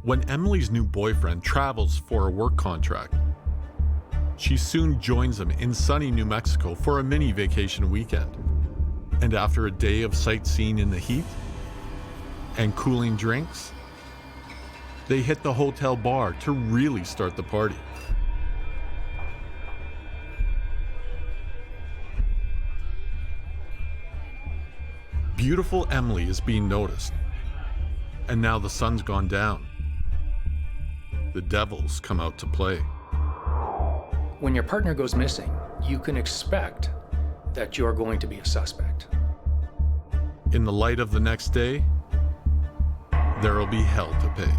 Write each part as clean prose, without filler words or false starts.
When Emily's new boyfriend travels for a work contract, she soon joins him in sunny New Mexico for a mini vacation weekend. And after a day of sightseeing in the heat and cooling drinks, they hit the hotel bar to really start the party. Beautiful Emily is being noticed, and now the sun's gone down. The devils come out to play. When your partner goes missing, you can expect that you're going to be a suspect. In the light of the next day, there'll be hell to pay.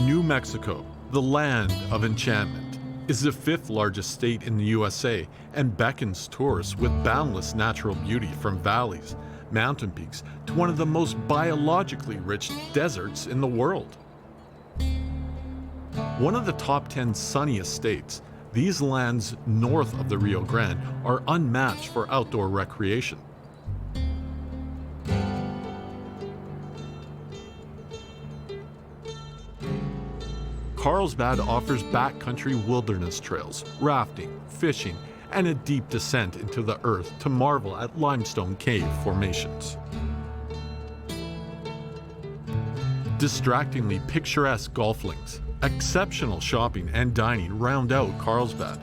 New Mexico, the land of enchantment, is the fifth largest state in the USA and beckons tourists with boundless natural beauty from valleys, mountain peaks, to one of the most biologically rich deserts in the world. One of the top 10 sunniest states, these lands north of the Rio Grande are unmatched for outdoor recreation. Carlsbad offers backcountry wilderness trails, rafting, fishing, and a deep descent into the earth to marvel at limestone cave formations. Distractingly picturesque golf links, exceptional shopping and dining round out Carlsbad.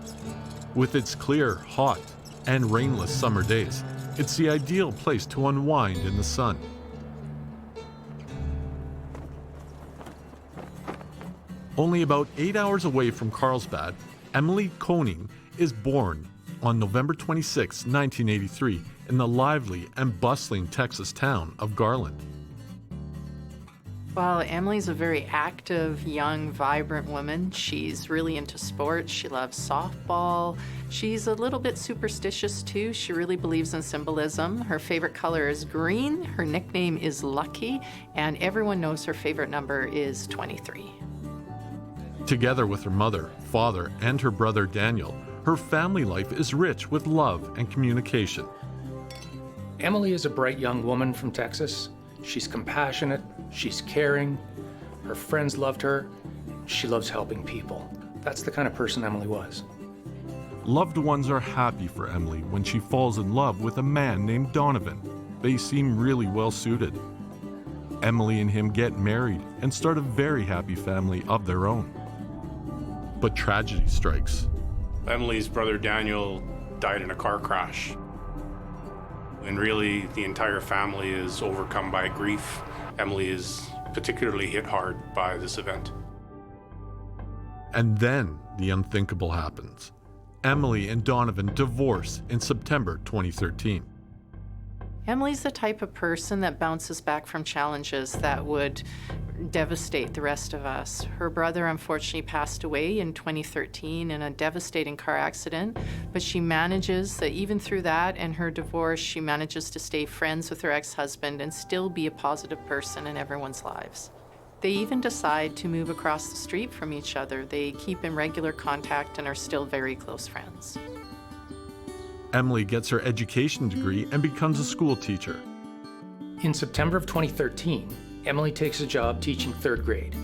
With its clear, hot, and rainless summer days, it's the ideal place to unwind in the sun. Only about 8 hours away from Carlsbad, Emily Koning is born on November 26, 1983, in the lively and bustling Texas town of Garland. Well, Emily's a very active, young, vibrant woman. She's really into sports. She loves softball. She's a little bit superstitious too. She really believes in symbolism. Her favorite color is green. Her nickname is Lucky, and everyone knows her favorite number is 23. Together with her mother, father, and her brother Daniel, her family life is rich with love and communication. Emily is a bright young woman from Texas. She's compassionate, she's caring, her friends loved her, she loves helping people. That's the kind of person Emily was. Loved ones are happy for Emily when she falls in love with a man named Donovan. They seem really well suited. Emily and him get married and start a very happy family of their own. But tragedy strikes. Emily's brother Daniel died in a car crash. And really, the entire family is overcome by grief. Emily is particularly hit hard by this event. And then the unthinkable happens. Emily and Donovan divorce in September 2013. Emily's the type of person that bounces back from challenges that would devastate the rest of us. Her brother unfortunately passed away in 2013 in a devastating car accident, but she manages that even through that and her divorce, she manages to stay friends with her ex-husband and still be a positive person in everyone's lives. They even decide to move across the street from each other. They keep in regular contact and are still very close friends. Emily gets her education degree and becomes a school teacher. In September of 2013, Emily takes a job teaching third grade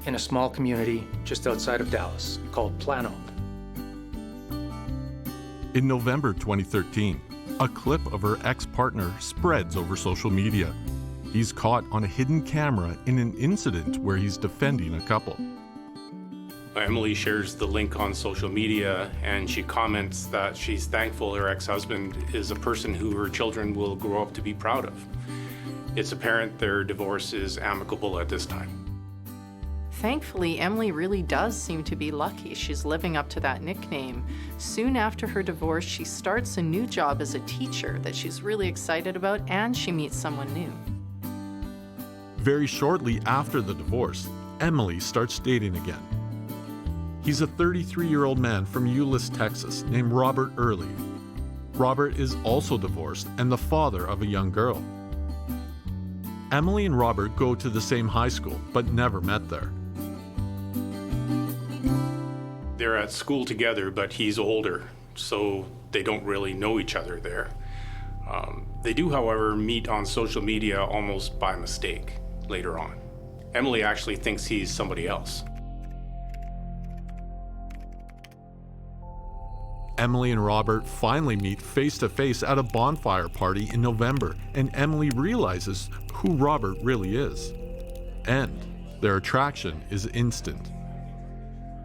in a small community just outside of Dallas called Plano. In November 2013, a clip of her ex-partner spreads over social media. He's caught on a hidden camera in an incident where he's defending a couple. Emily shares the link on social media, and she comments that she's thankful her ex-husband is a person who her children will grow up to be proud of. It's apparent their divorce is amicable at this time. Thankfully, Emily really does seem to be lucky. She's living up to that nickname. Soon after her divorce, she starts a new job as a teacher that she's really excited about, and she meets someone new. Very shortly after the divorce, Emily starts dating again. He's a 33-year-old man from Euless, Texas, named Robert Early. Robert is also divorced and the father of a young girl. Emily and Robert go to the same high school, but never met there. They're at school together, but he's older, so they don't really know each other there. They do, however, meet on social media almost by mistake later on. Emily actually thinks he's somebody else. Emily and Robert finally meet face-to-face at a bonfire party in November, and Emily realizes who Robert really is. And their attraction is instant.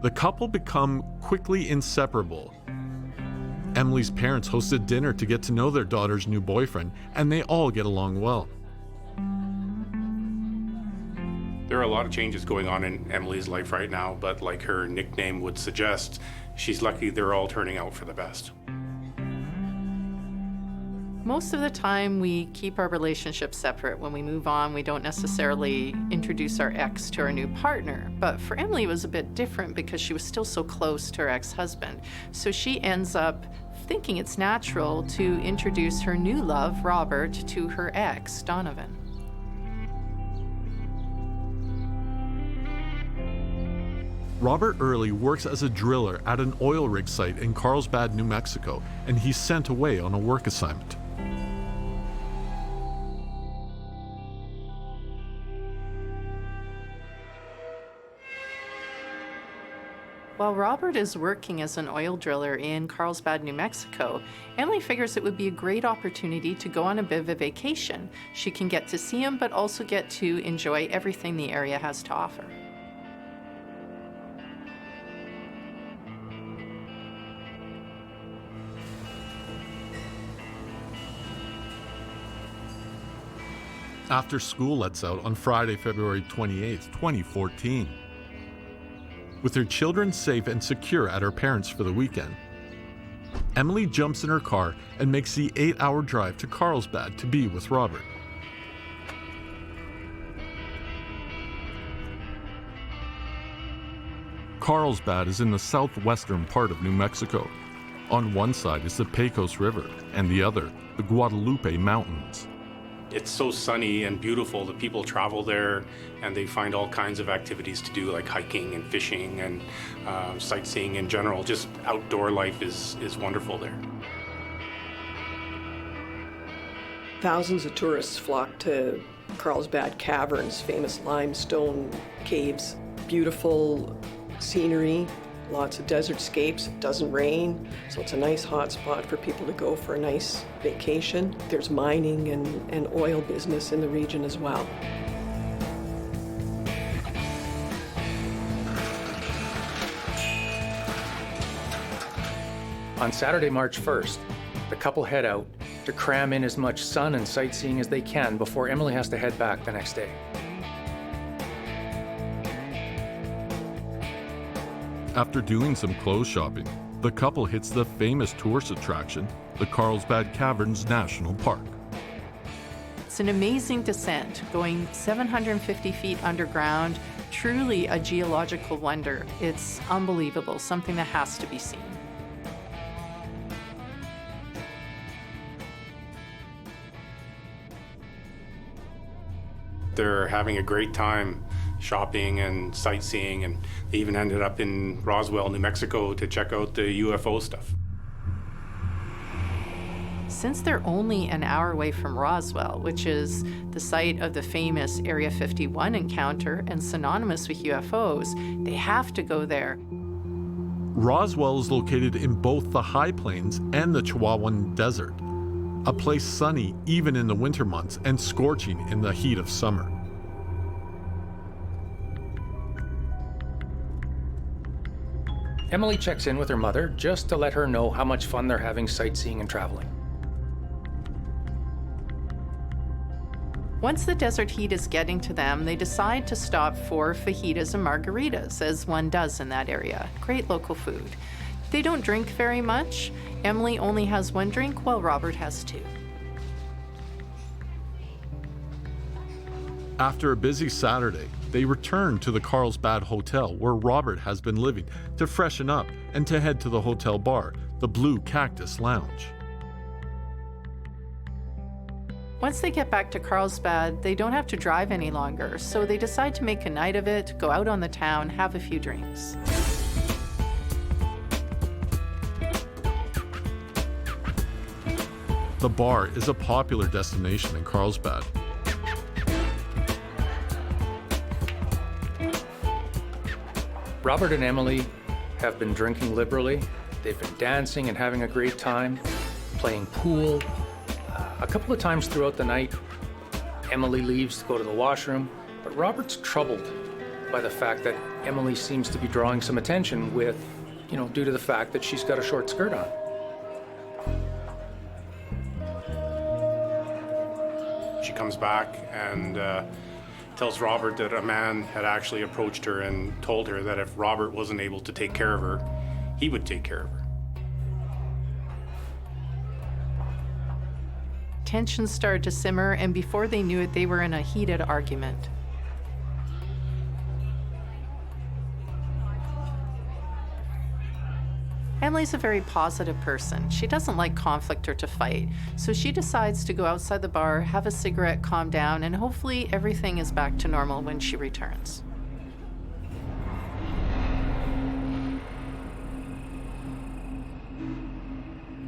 The couple become quickly inseparable. Emily's parents hosted dinner to get to know their daughter's new boyfriend, and they all get along well. There are a lot of changes going on in Emily's life right now, but like her nickname would suggest, she's lucky they're all turning out for the best. Most of the time, we keep our relationship separate. When we move on, we don't necessarily introduce our ex to our new partner. But for Emily, it was a bit different because she was still so close to her ex-husband. So she ends up thinking it's natural to introduce her new love, Robert, to her ex, Donovan. Robert Early works as a driller at an oil rig site in Carlsbad, New Mexico, and he's sent away on a work assignment. While Robert is working as an oil driller in Carlsbad, New Mexico, Emily figures it would be a great opportunity to go on a bit of a vacation. She can get to see him, but also get to enjoy everything the area has to offer. After school lets out on Friday, February 28, 2014. With her children safe and secure at her parents' for the weekend, Emily jumps in her car and makes the 8-hour drive to Carlsbad to be with Robert. Carlsbad is in the southwestern part of New Mexico. On one side is the Pecos River, and the other, the Guadalupe Mountains. It's so sunny and beautiful that people travel there and they find all kinds of activities to do, like hiking and fishing and sightseeing in general. Just outdoor life is wonderful there. Thousands of tourists flock to Carlsbad Caverns, famous limestone caves, beautiful scenery, lots of desert scapes. It doesn't rain, so it's a nice hot spot for people to go for a nice vacation. There's mining and oil business in the region as well. On Saturday, March 1st, the couple head out to cram in as much sun and sightseeing as they can before Emily has to head back the next day. After doing some clothes shopping, the couple hits the famous tourist attraction, the Carlsbad Caverns National Park. It's an amazing descent, going 750 feet underground, truly a geological wonder. It's unbelievable, something that has to be seen. They're having a great time shopping and sightseeing, and they even ended up in Roswell, New Mexico to check out the UFO stuff. Since they're only an hour away from Roswell, which is the site of the famous Area 51 encounter and synonymous with UFOs, they have to go there. Roswell is located in both the high plains and the Chihuahuan Desert, a place sunny even in the winter months and scorching in the heat of summer. Emily checks in with her mother just to let her know how much fun they're having sightseeing and traveling. Once the desert heat is getting to them, they decide to stop for fajitas and margaritas, as one does in that area. Great local food. They don't drink very much. Emily only has one drink, while Robert has two. After a busy Saturday, they return to the Carlsbad hotel where Robert has been living to freshen up and to head to the hotel bar, the Blue Cactus Lounge. Once they get back to Carlsbad, they don't have to drive any longer, so they decide to make a night of it, go out on the town, have a few drinks. The bar is a popular destination in Carlsbad. Robert and Emily have been drinking liberally. They've been dancing and having a great time, playing pool. A couple of times throughout the night, Emily leaves to go to the washroom, but Robert's troubled by the fact that Emily seems to be drawing some attention due to the fact that she's got a short skirt on. She comes back and tells Robert that a man had actually approached her and told her that if Robert wasn't able to take care of her, he would take care of her. Tensions started to simmer, and before they knew it, they were in a heated argument. Emily's a very positive person. She doesn't like conflict or to fight, so she decides to go outside the bar, have a cigarette, calm down, and hopefully everything is back to normal when she returns.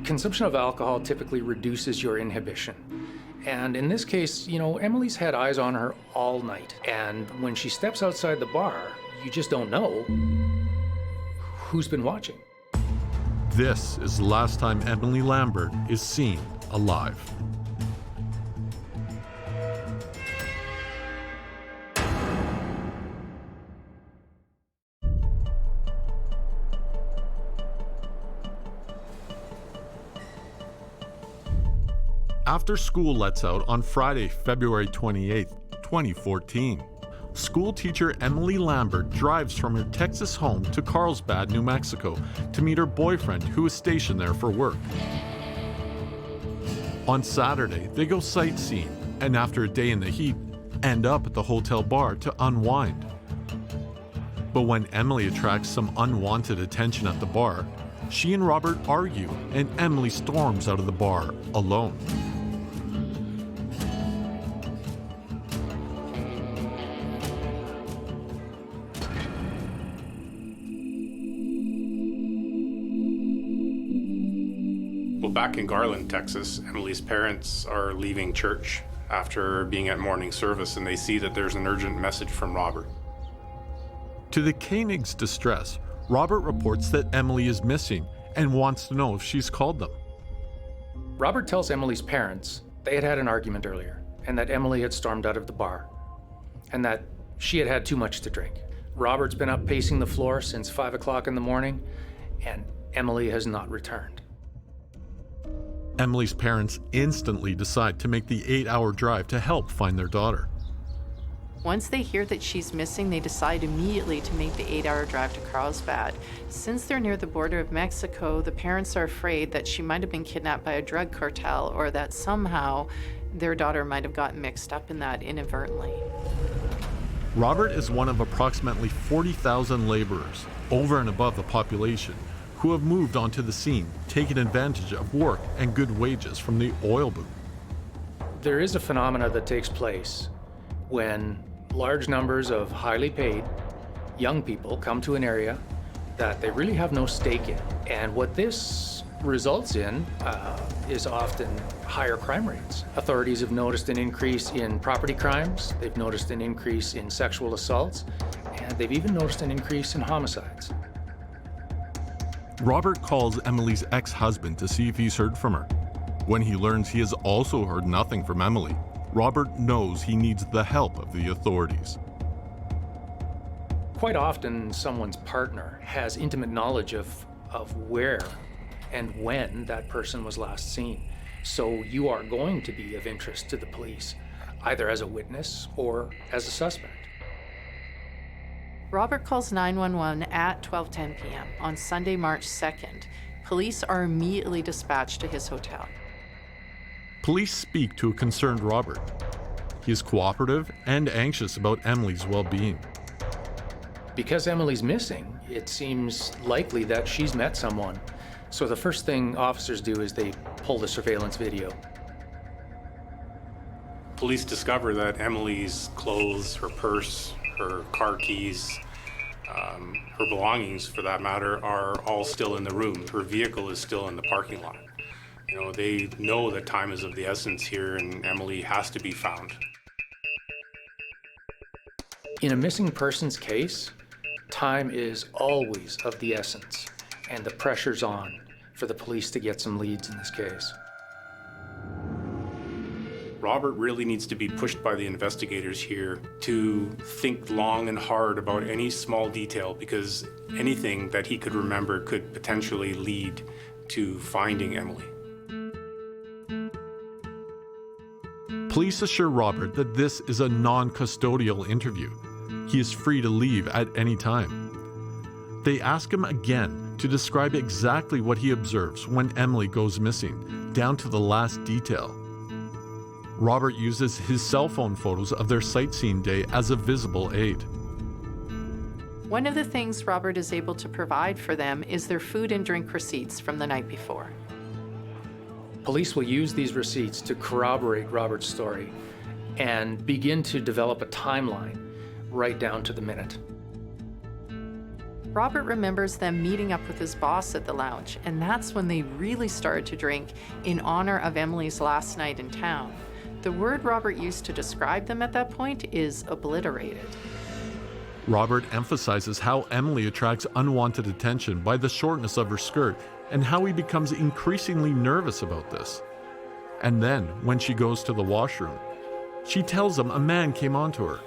Consumption of alcohol typically reduces your inhibition. And in this case, Emily's had eyes on her all night. And when she steps outside the bar, you just don't know who's been watching. This is the last time Emily Lambert is seen alive. After school lets out on Friday, February 28, 2014, schoolteacher Emily Lambert drives from her Texas home to Carlsbad, New Mexico, to meet her boyfriend who is stationed there for work. On Saturday, they go sightseeing, and after a day in the heat, end up at the hotel bar to unwind. But when Emily attracts some unwanted attention at the bar, she and Robert argue, and Emily storms out of the bar alone. Well, back in Garland, Texas, Emily's parents are leaving church after being at morning service, and they see that there's an urgent message from Robert. To the Koenig's distress, Robert reports that Emily is missing and wants to know if she's called them. Robert tells Emily's parents they had had an argument earlier, and that Emily had stormed out of the bar, and that she had had too much to drink. Robert's been up pacing the floor since 5 o'clock in the morning, and Emily has not returned. Emily's parents instantly decide to make the 8-hour drive to help find their daughter. Once they hear that she's missing, they decide immediately to make the 8-hour drive to Carlsbad. Since they're near the border of Mexico, the parents are afraid that she might have been kidnapped by a drug cartel, or that somehow their daughter might have gotten mixed up in that inadvertently. Robert is one of approximately 40,000 laborers, over and above the population, who have moved onto the scene, taking advantage of work and good wages from the oil boom. There is a phenomena that takes place when large numbers of highly paid young people come to an area that they really have no stake in. And what this results in is often higher crime rates. Authorities have noticed an increase in property crimes, they've noticed an increase in sexual assaults, and they've even noticed an increase in homicides. Robert calls Emily's ex-husband to see if he's heard from her. When he learns he has also heard nothing from Emily, Robert knows he needs the help of the authorities. Quite often, someone's partner has intimate knowledge of where and when that person was last seen. So you are going to be of interest to the police. either as a witness or as a suspect. Robert calls 911 at 12:10 p.m. on Sunday, March 2nd. Police are immediately dispatched to his hotel. Police speak to a concerned Robert. He is cooperative and anxious about Emily's well-being. Because Emily's missing, it seems likely that she's met someone. So the first thing officers do is they pull the surveillance video. Police discover that Emily's clothes, her purse, her car keys, her belongings, for that matter, are all still in the room. Her vehicle is still in the parking lot. You know, they know that time is of the essence here and Emily has to be found. In a missing persons case, time is always of the essence, and the pressure's on for the police to get some leads in this case. Robert really needs to be pushed by the investigators here to think long and hard about any small detail, because anything that he could remember could potentially lead to finding Emily. Police assure Robert that this is a non-custodial interview. He is free to leave at any time. They ask him again to describe exactly what he observes when Emily goes missing, down to the last detail. Robert uses his cell phone photos of their sightseeing day as a visible aid. One of the things Robert is able to provide for them is their food and drink receipts from the night before. Police will use these receipts to corroborate Robert's story and begin to develop a timeline right down to the minute. Robert remembers them meeting up with his boss at the lounge, and that's when they really started to drink in honor of Emily's last night in town. The word Robert used to describe them at that point is obliterated. Robert emphasizes how Emily attracts unwanted attention by the shortness of her skirt and how he becomes increasingly nervous about this. And then, when she goes to the washroom, she tells him a man came onto her.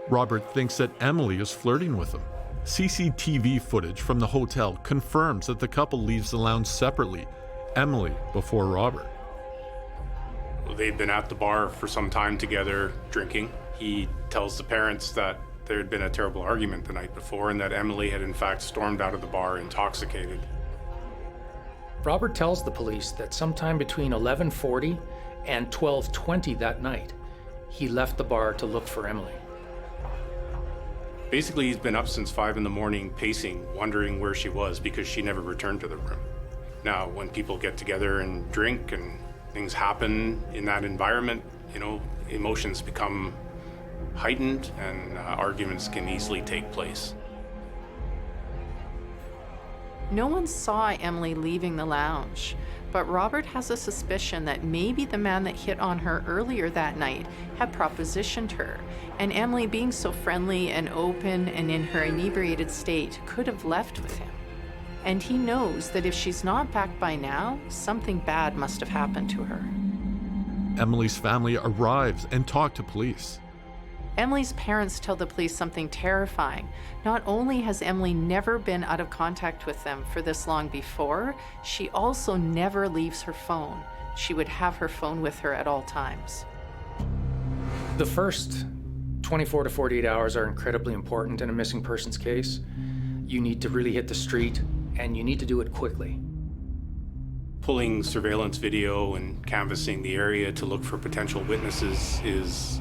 Robert thinks that Emily is flirting with him. CCTV footage from the hotel confirms that the couple leaves the lounge separately, Emily before Robert. They'd been at the bar for some time together, drinking. He tells the parents that there had been a terrible argument the night before and that Emily had in fact stormed out of the bar intoxicated. Robert tells the police that sometime between 11:40 and 12:20 that night, he left the bar to look for Emily. Basically, he's been up since 5 in the morning, pacing, wondering where she was because she never returned to the room. Now, when people get together and drink and things happen in that environment, you know, emotions become heightened and arguments can easily take place. No one saw Emily leaving the lounge, but Robert has a suspicion that maybe the man that hit on her earlier that night had propositioned her, and Emily, being so friendly and open and in her inebriated state, could have left with him. And he knows that if she's not back by now, something bad must have happened to her. Emily's family arrives and talk to police. Emily's parents tell the police something terrifying. Not only has Emily never been out of contact with them for this long before, she also never leaves her phone. She would have her phone with her at all times. The first 24 to 48 hours are incredibly important in a missing persons case. You need to really hit the street, and you need to do it quickly. Pulling surveillance video and canvassing the area to look for potential witnesses is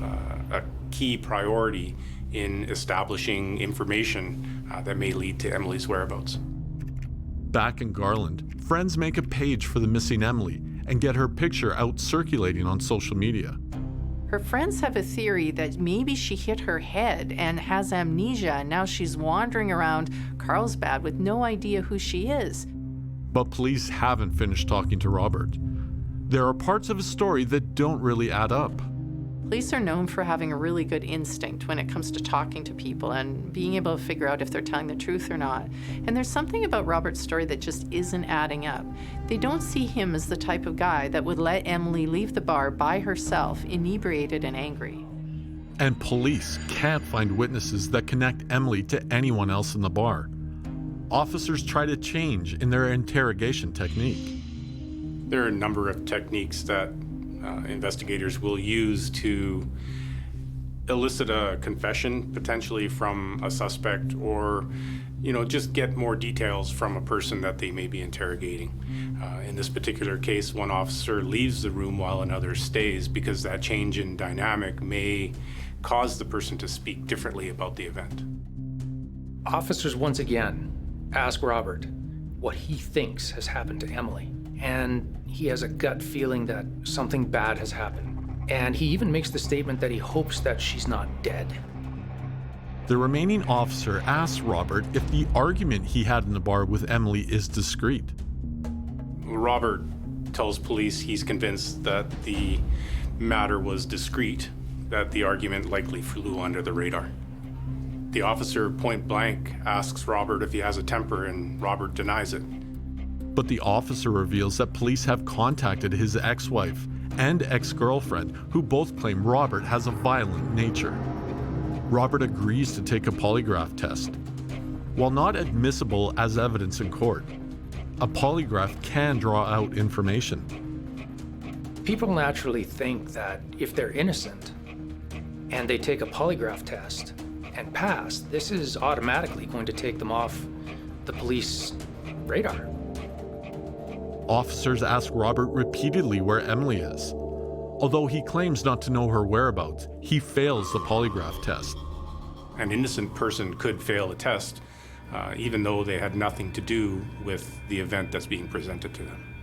a key priority in establishing information that may lead to Emily's whereabouts. Back in Garland, friends make a page for the missing Emily and get her picture out circulating on social media. Her friends have a theory that maybe she hit her head and has amnesia, and now she's wandering around Carlsbad with no idea who she is. But police haven't finished talking to Robert. There are parts of his story that don't really add up. Police are known for having a really good instinct when it comes to talking to people and being able to figure out if they're telling the truth or not. And there's something about Robert's story that just isn't adding up. They don't see him as the type of guy that would let Emily leave the bar by herself, inebriated and angry. And police can't find witnesses that connect Emily to anyone else in the bar. Officers try to change in their interrogation technique. There are a number of techniques that investigators will use to elicit a confession potentially from a suspect, or just get more details from a person that they may be interrogating. In this particular case, one officer leaves the room while another stays because that change in dynamic may cause the person to speak differently about the event. Officers once again ask Robert what he thinks has happened to Emily, and he has a gut feeling that something bad has happened. And he even makes the statement that he hopes that she's not dead. The remaining officer asks Robert if the argument he had in the bar with Emily is discreet. Robert tells police he's convinced that the matter was discreet, that the argument likely flew under the radar. The officer point blank asks Robert if he has a temper, and Robert denies it. But the officer reveals that police have contacted his ex-wife and ex-girlfriend, who both claim Robert has a violent nature. Robert agrees to take a polygraph test. While not admissible as evidence in court, a polygraph can draw out information. People naturally think that if they're innocent and they take a polygraph test and pass, this is automatically going to take them off the police radar. Officers ask Robert repeatedly where Emily is. Although he claims not to know her whereabouts, he fails the polygraph test. An innocent person could fail a test, even though they had nothing to do with the event that's being presented to them.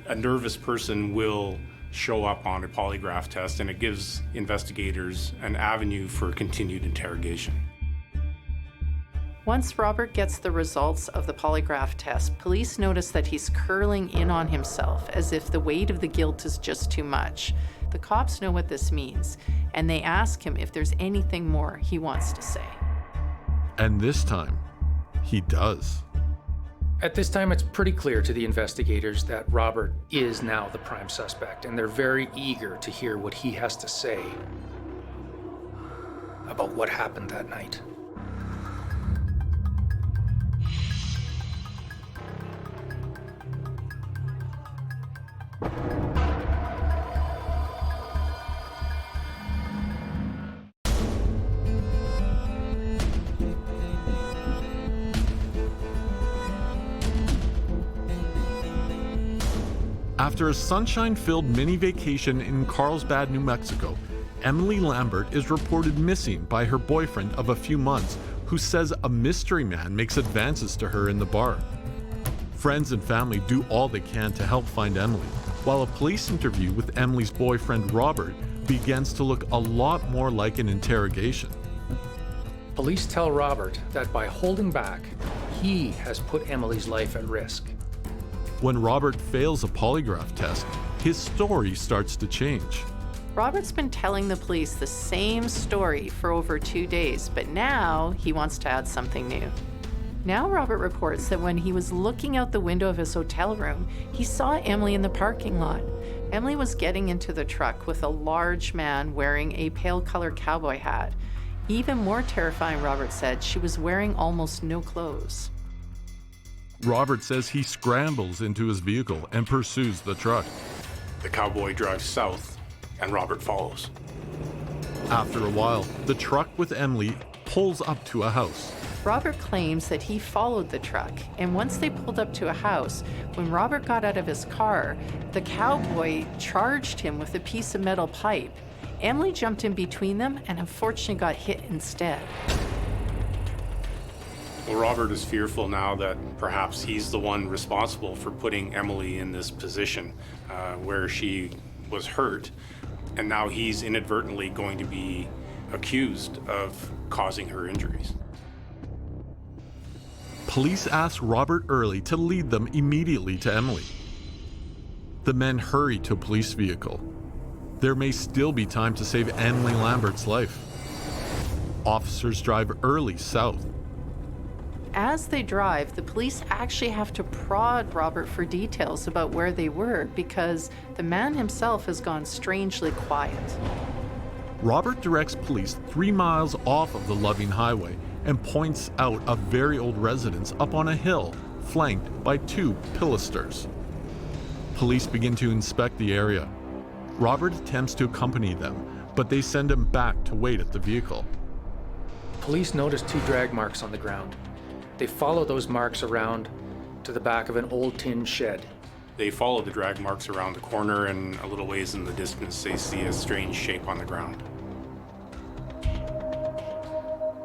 A nervous person will show up on a polygraph test, and it gives investigators an avenue for continued interrogation. Once Robert gets the results of the polygraph test, police notice that he's curling in on himself as if the weight of the guilt is just too much. The cops know what this means, and they ask him if there's anything more he wants to say. And this time, he does. At this time, it's pretty clear to the investigators that Robert is now the prime suspect, and they're very eager to hear what he has to say about what happened that night. After a sunshine-filled mini vacation in Carlsbad, New Mexico, Emily Lambert is reported missing by her boyfriend of a few months, who says a mystery man makes advances to her in the bar. Friends and family do all they can to help find Emily, while a police interview with Emily's boyfriend Robert begins to look a lot more like an interrogation. Police tell Robert that by holding back, he has put Emily's life at risk. When Robert fails a polygraph test, his story starts to change. Robert's been telling the police the same story for over 2 days, but now he wants to add something new. Now Robert reports that when he was looking out the window of his hotel room, he saw Emily in the parking lot. Emily was getting into the truck with a large man wearing a pale-colored cowboy hat. Even more terrifying, Robert said, she was wearing almost no clothes. Robert says he scrambles into his vehicle and pursues the truck. The cowboy drives south, and Robert follows. After a while, the truck with Emily pulls up to a house. Robert claims that he followed the truck, and once they pulled up to a house, when Robert got out of his car, the cowboy charged him with a piece of metal pipe. Emily jumped in between them and unfortunately got hit instead. Well, Robert is fearful now that perhaps he's the one responsible for putting Emily in this position where she was hurt, and now he's inadvertently going to be accused of causing her injuries. Police ask Robert Early to lead them immediately to Emily. The men hurry to a police vehicle. There may still be time to save Emily Lambert's life. Officers drive Early south. As they drive, the police actually have to prod Robert for details about where they were because the man himself has gone strangely quiet. Robert directs police 3 miles off of the Loving Highway and points out a very old residence up on a hill, flanked by 2 pilasters. Police begin to inspect the area. Robert attempts to accompany them, but they send him back to wait at the vehicle. Police notice 2 drag marks on the ground. They follow those marks around to the back of an old tin shed. They follow the drag marks around the corner, and a little ways in the distance they see a strange shape on the ground.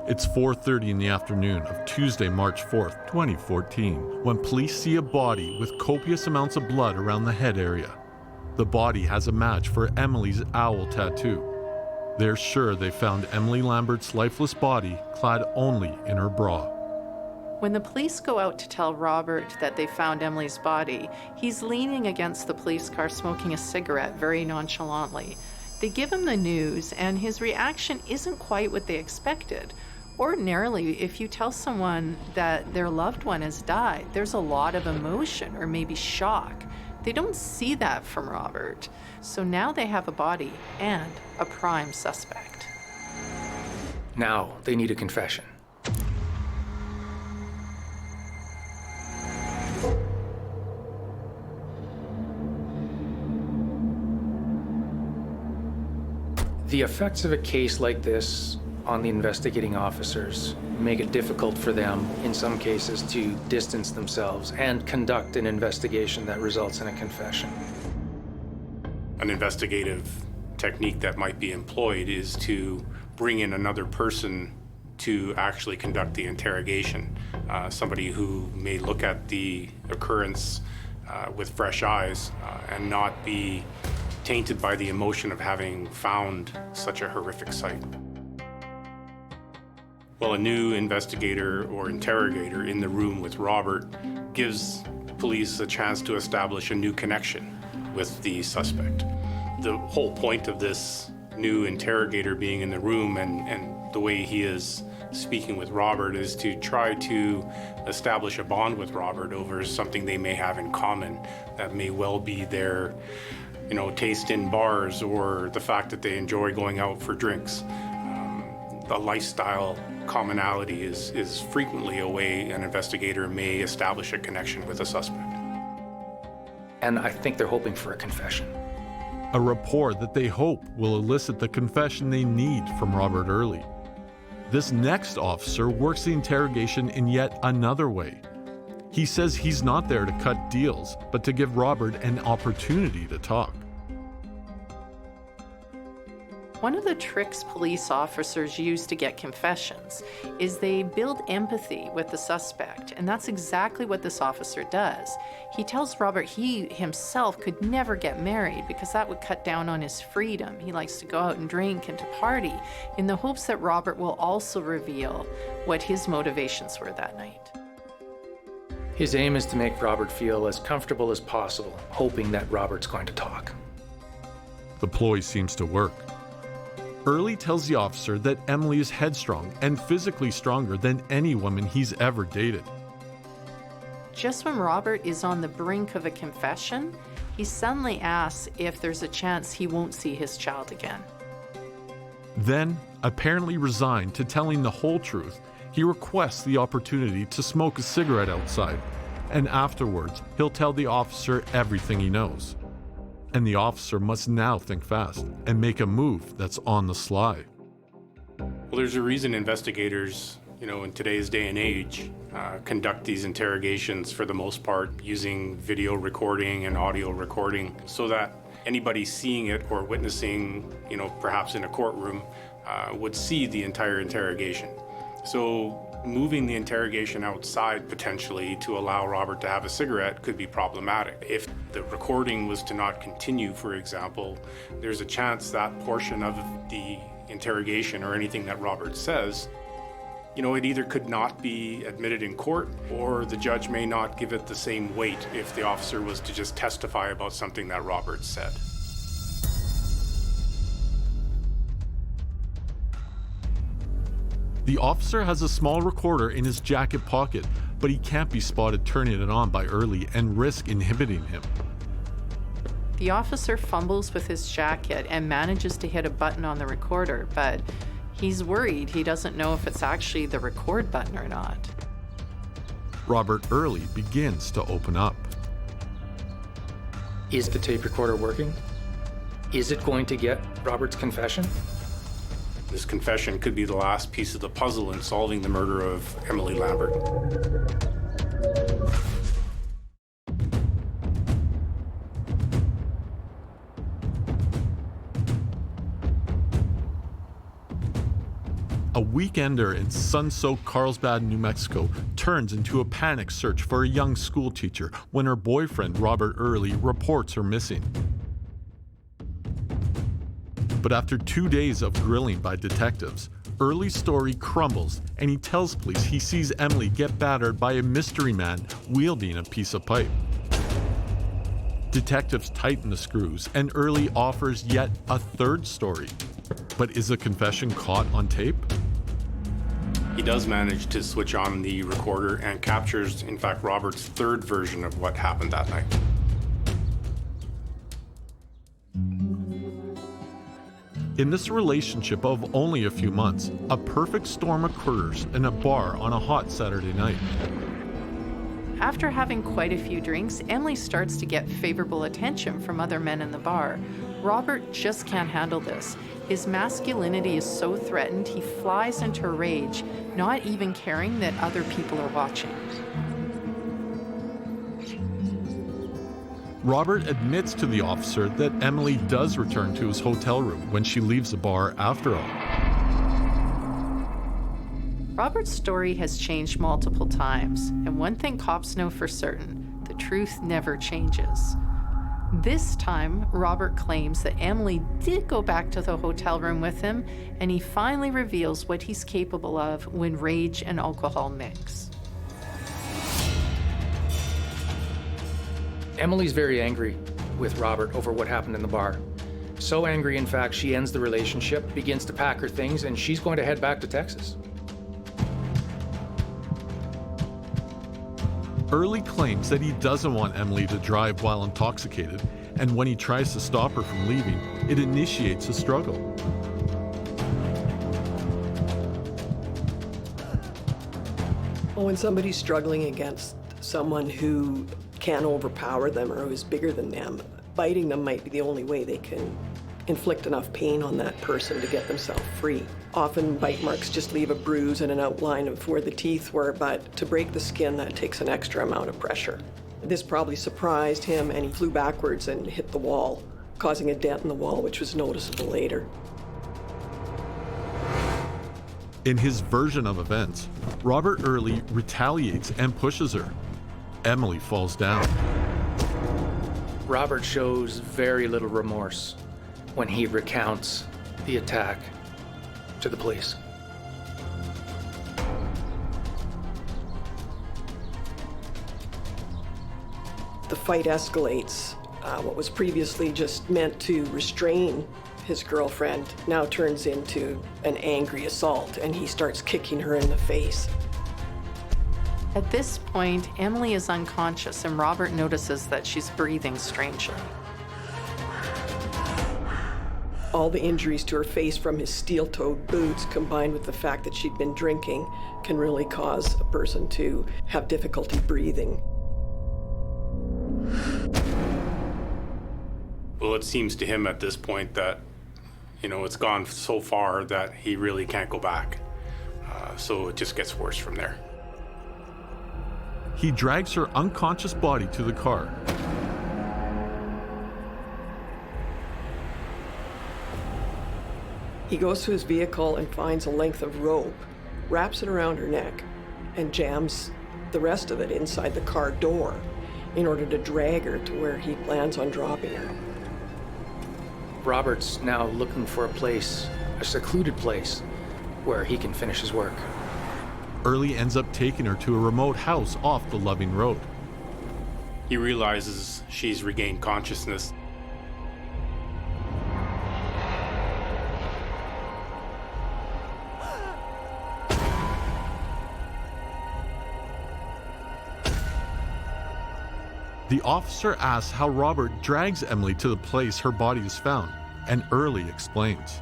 It's 4:30 in the afternoon of Tuesday, March 4th, 2014, when police see a body with copious amounts of blood around the head area. The body has a match for Emily's owl tattoo. They're sure they found Emily Lambert's lifeless body clad only in her bra. When the police go out to tell Robert that they found Emily's body, he's leaning against the police car smoking a cigarette very nonchalantly. They give him the news, and his reaction isn't quite what they expected. Ordinarily, if you tell someone that their loved one has died, there's a lot of emotion or maybe shock. They don't see that from Robert. So now they have a body and a prime suspect. Now they need a confession. The effects of a case like this on the investigating officers make it difficult for them, in some cases, to distance themselves and conduct an investigation that results in a confession. An investigative technique that might be employed is to bring in another person to actually conduct the interrogation. Somebody who may look at the occurrence with fresh eyes and not be tainted by the emotion of having found such a horrific sight. Well, a new investigator or interrogator in the room with Robert gives police a chance to establish a new connection with the suspect. The whole point of this new interrogator being in the room and the way he is speaking with Robert is to try to establish a bond with Robert over something they may have in common that may well be their taste in bars, or the fact that they enjoy going out for drinks. The lifestyle commonality is frequently a way an investigator may establish a connection with a suspect. And I think they're hoping for a confession. A rapport that they hope will elicit the confession they need from Robert Early. This next officer works the interrogation in yet another way. He says he's not there to cut deals, but to give Robert an opportunity to talk. One of the tricks police officers use to get confessions is they build empathy with the suspect, and that's exactly what this officer does. He tells Robert he himself could never get married because that would cut down on his freedom. He likes to go out and drink and to party in the hopes that Robert will also reveal what his motivations were that night. His aim is to make Robert feel as comfortable as possible, hoping that Robert's going to talk. The ploy seems to work. Early tells the officer that Emily is headstrong and physically stronger than any woman he's ever dated. Just when Robert is on the brink of a confession, he suddenly asks if there's a chance he won't see his child again. Then, apparently resigned to telling the whole truth, he requests the opportunity to smoke a cigarette outside, and afterwards, he'll tell the officer everything he knows. And the officer must now think fast and make a move that's on the sly. Well, there's a reason investigators, in today's day and age, conduct these interrogations for the most part using video recording and audio recording so that anybody seeing it or witnessing, perhaps in a courtroom, would see the entire interrogation. So moving the interrogation outside potentially to allow Robert to have a cigarette could be problematic. If the recording was to not continue, for example, there's a chance that portion of the interrogation or anything that Robert says, it either could not be admitted in court or the judge may not give it the same weight if the officer was to just testify about something that Robert said. The officer has a small recorder in his jacket pocket, but he can't be spotted turning it on by Early and risk inhibiting him. The officer fumbles with his jacket and manages to hit a button on the recorder, but he's worried he doesn't know if it's actually the record button or not. Robert Early begins to open up. Is the tape recorder working? Is it going to get Robert's confession? This confession could be the last piece of the puzzle in solving the murder of Emily Lambert. A weekender in sun-soaked Carlsbad, New Mexico turns into a panic search for a young schoolteacher when her boyfriend, Robert Early, reports her missing. But after 2 days of grilling by detectives, Early's story crumbles and he tells police he sees Emily get battered by a mystery man wielding a piece of pipe. Detectives tighten the screws and Early offers yet a third story. But is the confession caught on tape? He does manage to switch on the recorder and captures, in fact, Robert's third version of what happened that night. In this relationship of only a few months, a perfect storm occurs in a bar on a hot Saturday night. After having quite a few drinks, Emily starts to get favorable attention from other men in the bar. Robert just can't handle this. His masculinity is so threatened, he flies into a rage, not even caring that other people are watching. Robert admits to the officer that Emily does return to his hotel room when she leaves the bar after all. Robert's story has changed multiple times, and one thing cops know for certain, the truth never changes. This time, Robert claims that Emily did go back to the hotel room with him, and he finally reveals what he's capable of when rage and alcohol mix. Emily's very angry with Robert over what happened in the bar. So angry, in fact, she ends the relationship, begins to pack her things, and she's going to head back to Texas. Early claims that he doesn't want Emily to drive while intoxicated, and when he tries to stop her from leaving, it initiates a struggle. Well, when somebody's struggling against someone who can overpower them or who is bigger than them, biting them might be the only way they can inflict enough pain on that person to get themselves free. Often bite marks just leave a bruise and an outline of where the teeth were, but to break the skin, that takes an extra amount of pressure. This probably surprised him and he flew backwards and hit the wall, causing a dent in the wall, which was noticeable later. In his version of events, Robert Early retaliates and pushes her. Emily falls down. Robert shows very little remorse when he recounts the attack to the police. The fight escalates. What was previously just meant to restrain his girlfriend now turns into an angry assault, and he starts kicking her in the face. At this point, Emily is unconscious and Robert notices that she's breathing strangely. All the injuries to her face from his steel-toed boots, combined with the fact that she'd been drinking, can really cause a person to have difficulty breathing. Well, it seems to him at this point that, it's gone so far that he really can't go back. So it just gets worse from there. He drags her unconscious body to the car. He goes to his vehicle and finds a length of rope, wraps it around her neck, and jams the rest of it inside the car door in order to drag her to where he plans on dropping her. Robert's now looking for a secluded place, where he can finish his work. Early ends up taking her to a remote house off the Loving Road. He realizes she's regained consciousness. The officer asks how Robert drags Emily to the place her body is found, and Early explains.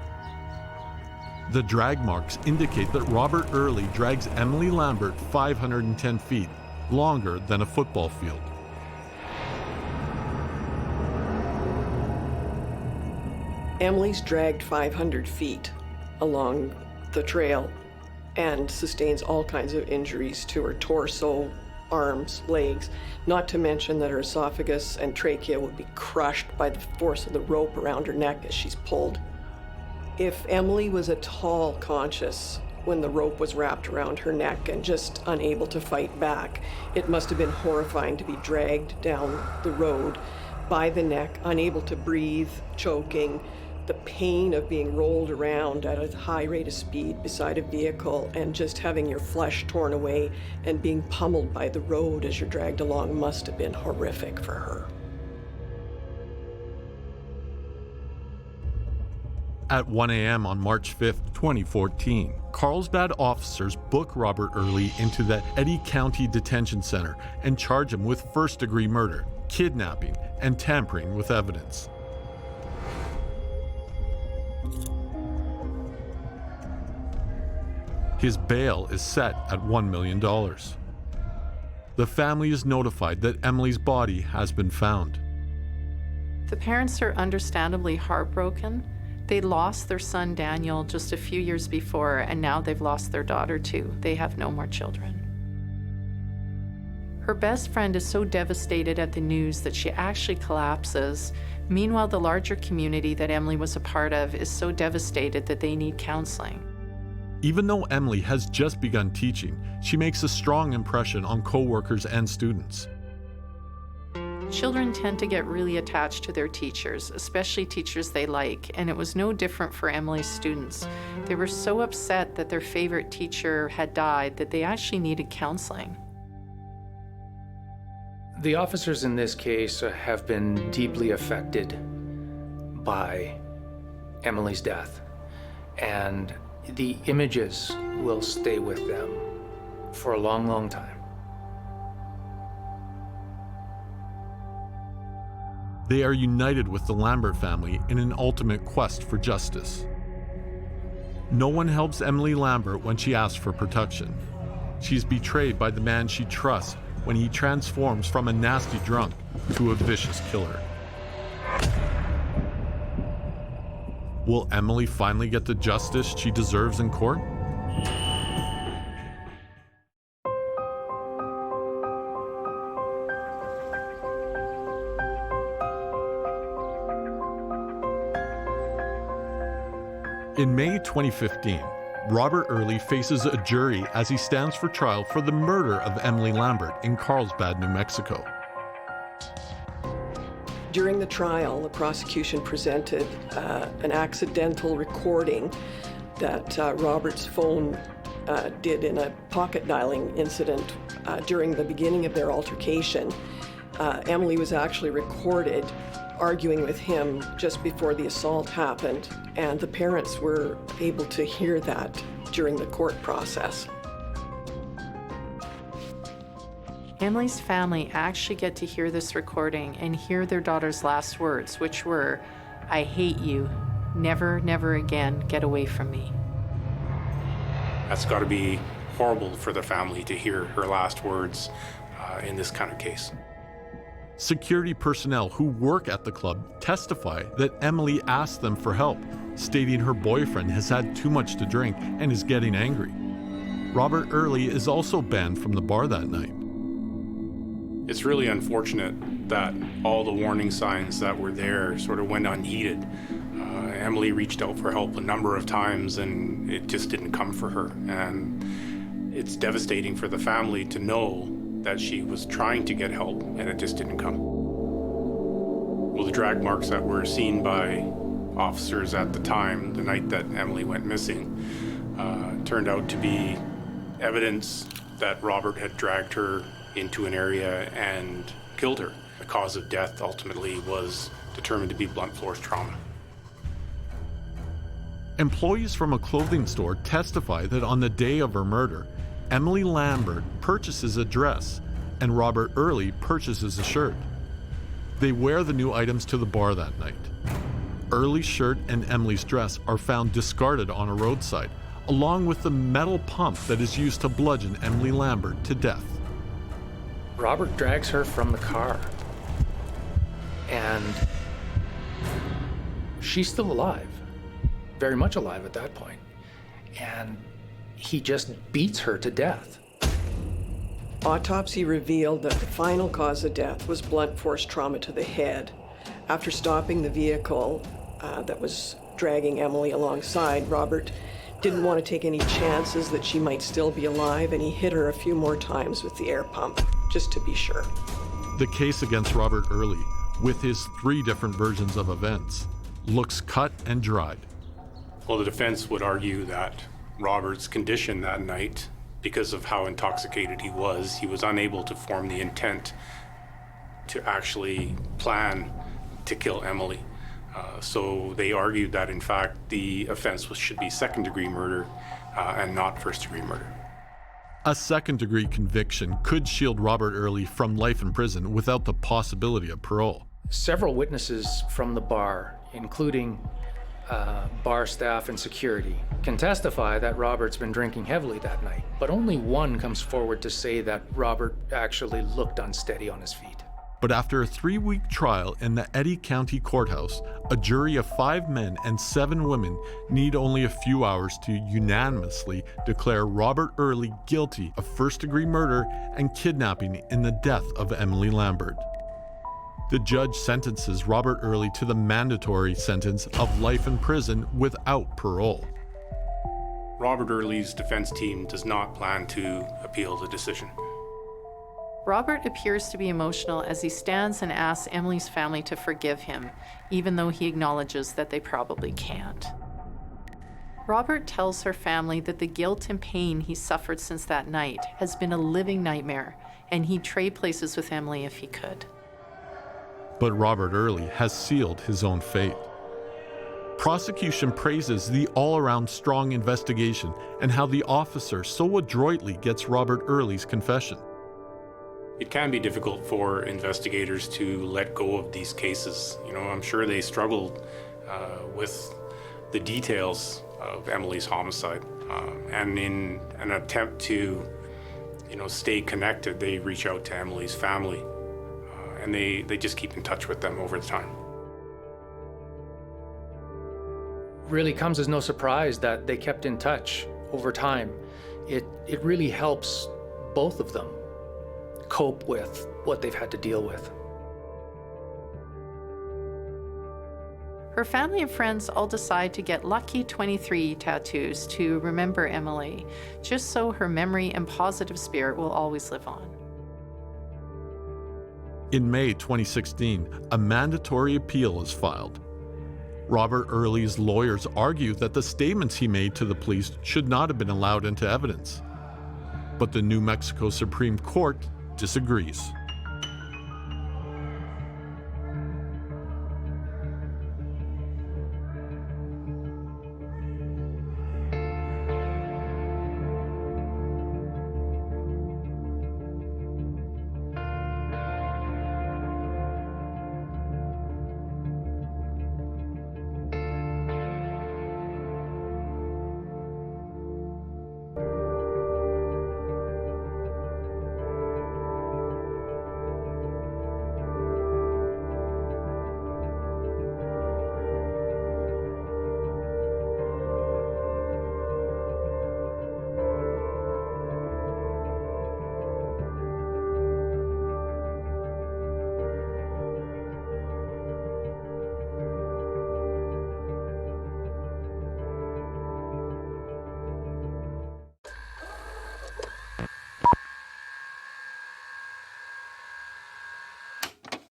The drag marks indicate that Robert Early drags Emily Lambert 510 feet, longer than a football field. Emily's dragged 500 feet along the trail and sustains all kinds of injuries to her torso, arms, legs, not to mention that her esophagus and trachea would be crushed by the force of the rope around her neck as she's pulled. If Emily was at all conscious when the rope was wrapped around her neck and just unable to fight back, it must have been horrifying to be dragged down the road by the neck, unable to breathe, choking, the pain of being rolled around at a high rate of speed beside a vehicle and just having your flesh torn away and being pummeled by the road as you're dragged along must have been horrific for her. At 1 a.m. on March 5th, 2014, Carlsbad officers book Robert Early into the Eddy County Detention Center and charge him with first-degree murder, kidnapping, and tampering with evidence. His bail is set at $1 million. The family is notified that Emily's body has been found. The parents are understandably heartbroken. They lost their son Daniel just a few years before, and now they've lost their daughter too. They have no more children. Her best friend is so devastated at the news that she actually collapses. Meanwhile, the larger community that Emily was a part of is so devastated that they need counseling. Even though Emily has just begun teaching, she makes a strong impression on co-workers and students. Children tend to get really attached to their teachers, especially teachers they like, and it was no different for Emily's students. They were so upset that their favorite teacher had died that they actually needed counseling. The officers in this case have been deeply affected by Emily's death, and the images will stay with them for a long, long time. They are united with the Lambert family in an ultimate quest for justice. No one helps Emily Lambert when she asks for protection. She's betrayed by the man she trusts when he transforms from a nasty drunk to a vicious killer. Will Emily finally get the justice she deserves in court? In May 2015, Robert Early faces a jury as he stands for trial for the murder of Emily Lambert in Carlsbad, New Mexico. During the trial, the prosecution presented an accidental recording that Robert's phone did in a pocket dialing incident during the beginning of their altercation. Emily was actually recorded arguing with him just before the assault happened, and the parents were able to hear that during the court process. Emily's family actually get to hear this recording and hear their daughter's last words, which were, "I hate you. Never, never again get away from me." That's got to be horrible for the family to hear her last words in this kind of case. Security personnel who work at the club testify that Emily asked them for help, stating her boyfriend has had too much to drink and is getting angry. Robert Early is also banned from the bar that night. It's really unfortunate that all the warning signs that were there sort of went unheeded. Emily reached out for help a number of times and it just didn't come for her. And it's devastating for the family to know that she was trying to get help and it just didn't come. Well, the drag marks that were seen by officers at the time, the night that Emily went missing, turned out to be evidence that Robert had dragged her into an area and killed her. The cause of death ultimately was determined to be blunt force trauma. Employees from a clothing store testify that on the day of her murder, Emily Lambert purchases a dress and Robert Early purchases a shirt. They wear the new items to the bar that night. Early's shirt and Emily's dress are found discarded on a roadside, along with the metal pump that is used to bludgeon Emily Lambert to death. Robert drags her from the car, and She's still alive, very much alive at that point, and he just beats her to death. Autopsy revealed that the final cause of death was blunt force trauma to the head. After stopping the vehicle that was dragging Emily alongside, Robert didn't want to take any chances that she might still be alive, and he hit her a few more times with the air pump, just to be sure. The case against Robert Early, with his 3 different versions of events, looks cut and dried. Well, the defense would argue that Robert's condition that night, because of how intoxicated he was unable to form the intent to actually plan to kill Emily. So they argued that, in fact, the offense should be second-degree murder and not first-degree murder. A second-degree conviction could shield Robert Early from life in prison without the possibility of parole. Several witnesses from the bar, including bar staff and security, can testify that Robert's been drinking heavily that night, but only one comes forward to say that Robert actually looked unsteady on his feet. But after a 3-week trial in the Eddy County Courthouse, a jury of 5 men and 7 women need only a few hours to unanimously declare Robert Early guilty of first-degree murder and kidnapping in the death of Emily Lambert. The judge sentences Robert Early to the mandatory sentence of life in prison without parole. Robert Early's defense team does not plan to appeal the decision. Robert appears to be emotional as he stands and asks Emily's family to forgive him, even though he acknowledges that they probably can't. Robert tells her family that the guilt and pain he suffered since that night has been a living nightmare, and he'd trade places with Emily if he could. But Robert Early has sealed his own fate. Prosecution praises the all-around strong investigation and how the officer so adroitly gets Robert Early's confession. It can be difficult for investigators to let go of these cases. I'm sure they struggled with the details of Emily's homicide. And in an attempt to, stay connected, they reach out to Emily's family. And they just keep in touch with them over the time. Really comes as no surprise that they kept in touch over time. It really helps both of them cope with what they've had to deal with. Her family and friends all decide to get Lucky 23 tattoos to remember Emily, just so her memory and positive spirit will always live on. In May 2016, a mandatory appeal is filed. Robert Early's lawyers argue that the statements he made to the police should not have been allowed into evidence. But the New Mexico Supreme Court disagrees.